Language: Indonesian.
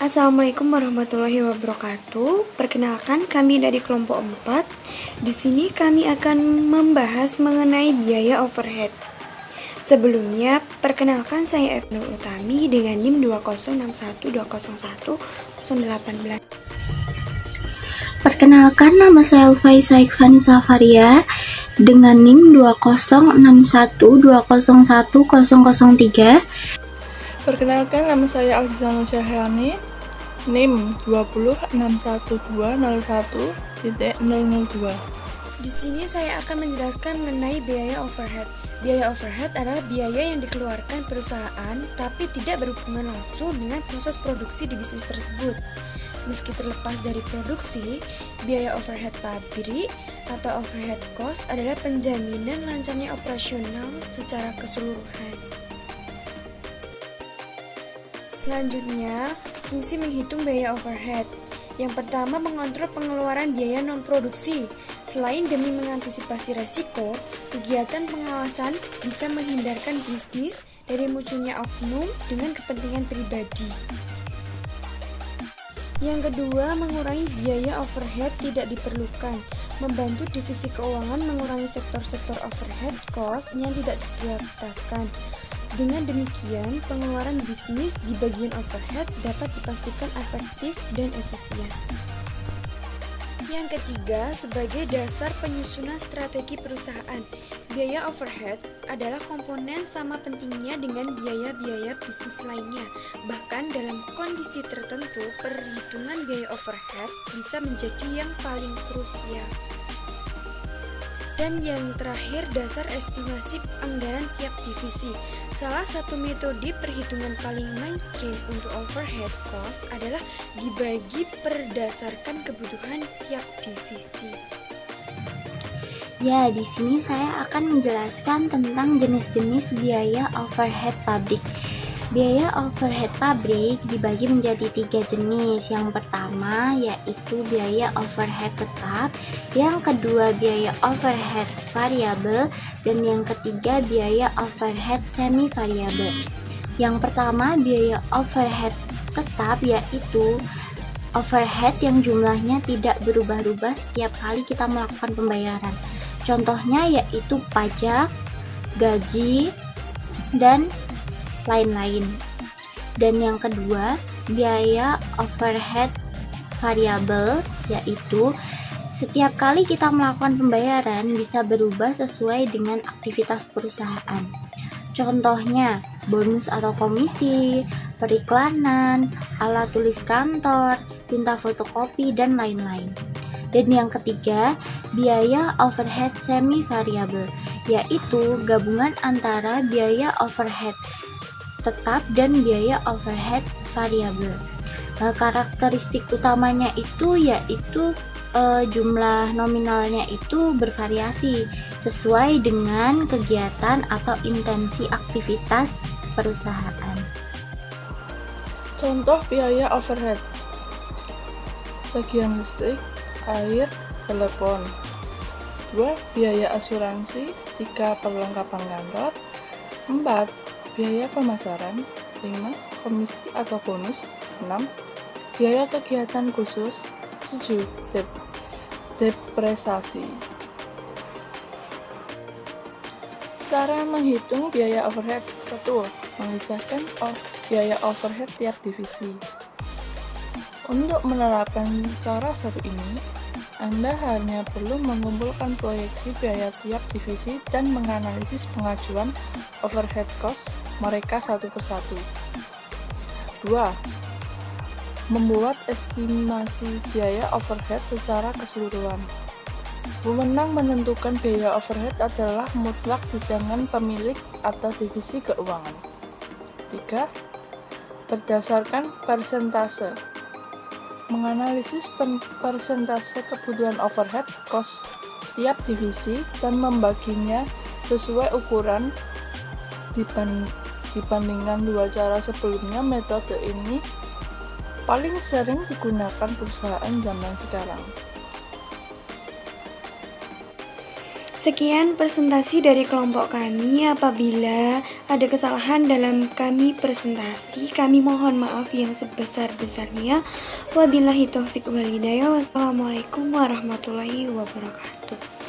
Assalamualaikum warahmatullahi wabarakatuh. Perkenalkan, kami dari kelompok 4. Di sini kami akan membahas mengenai biaya overhead. Sebelumnya, perkenalkan saya Evnul Utami dengan NIM 20612010818. Perkenalkan, nama saya Ulfaisah Ikhvanisa Faria dengan NIM 20612011003. Perkenalkan, nama saya Alzizanul Syahrani, NIM 2061201.002. Di sini saya akan menjelaskan mengenai biaya overhead. Biaya overhead adalah biaya yang dikeluarkan perusahaan tapi tidak berhubungan langsung dengan proses produksi di bisnis tersebut. Meski terlepas dari produksi, biaya overhead pabrik atau overhead cost adalah penjaminan lancarnya operasional secara keseluruhan. Selanjutnya, fungsi menghitung biaya overhead. Yang pertama, mengontrol pengeluaran biaya non-produksi. Selain demi mengantisipasi resiko, kegiatan pengawasan bisa menghindarkan bisnis dari munculnya oknum dengan kepentingan pribadi. Yang kedua, mengurangi biaya overhead tidak diperlukan. Membantu divisi keuangan mengurangi sektor-sektor overhead cost yang tidak diprioritaskan. Dengan demikian, pengeluaran bisnis di bagian overhead dapat dipastikan efektif dan efisien. Yang ketiga, sebagai dasar penyusunan strategi perusahaan, biaya overhead adalah komponen sama pentingnya dengan biaya-biaya bisnis lainnya. Bahkan dalam kondisi tertentu, perhitungan biaya overhead bisa menjadi yang paling krusial. Dan yang terakhir, dasar estimasi anggaran tiap divisi. Salah satu metode perhitungan paling mainstream untuk overhead cost adalah dibagi berdasarkan kebutuhan tiap divisi. Ya, di sini saya akan menjelaskan tentang jenis-jenis biaya overhead pabrik. Biaya overhead pabrik dibagi menjadi 3 jenis. Yang pertama yaitu biaya overhead tetap, yang kedua biaya overhead variabel, dan yang ketiga biaya overhead semi variabel. Yang pertama, biaya overhead tetap yaitu overhead yang jumlahnya tidak berubah-ubah setiap kali kita melakukan pembayaran. Contohnya yaitu pajak, gaji, dan lain-lain. Dan yang kedua, biaya overhead variabel yaitu setiap kali kita melakukan pembayaran bisa berubah sesuai dengan aktivitas perusahaan. Contohnya, bonus atau komisi, periklanan, alat tulis kantor, tinta fotokopi, dan lain-lain. Dan yang ketiga, biaya overhead semi variabel yaitu gabungan antara biaya overhead tetap dan biaya overhead variabel. Karakteristik utamanya itu yaitu jumlah nominalnya itu bervariasi sesuai dengan kegiatan atau intensi aktivitas perusahaan. Contoh biaya overhead: tagihan listrik, air, telepon. 2. Biaya asuransi. 3. Perlengkapan kantor. 4. Biaya pemasaran. 5. Komisi atau bonus. 6. Biaya kegiatan khusus. 7. Depresiasi. Cara menghitung biaya overhead. 1. Mengisahkan biaya overhead tiap divisi. Untuk menerapkan cara satu ini, Anda hanya perlu mengumpulkan proyeksi biaya tiap divisi dan menganalisis pengajuan overhead cost mereka satu persatu. 2. Membuat estimasi biaya overhead secara keseluruhan. Wewenang menentukan biaya overhead adalah mutlak di tangan pemilik atau divisi keuangan. 3. Berdasarkan persentase. Menganalisis persentase kebutuhan overhead cost tiap divisi dan membaginya sesuai ukuran. Dibandingkan dua cara sebelumnya, metode ini paling sering digunakan perusahaan zaman sekarang. Sekian presentasi dari kelompok kami. Apabila ada kesalahan dalam kami presentasi, kami mohon maaf yang sebesar-besarnya. Wabillahi taufiq wal hidayah. Wassalamualaikum warahmatullahi wabarakatuh.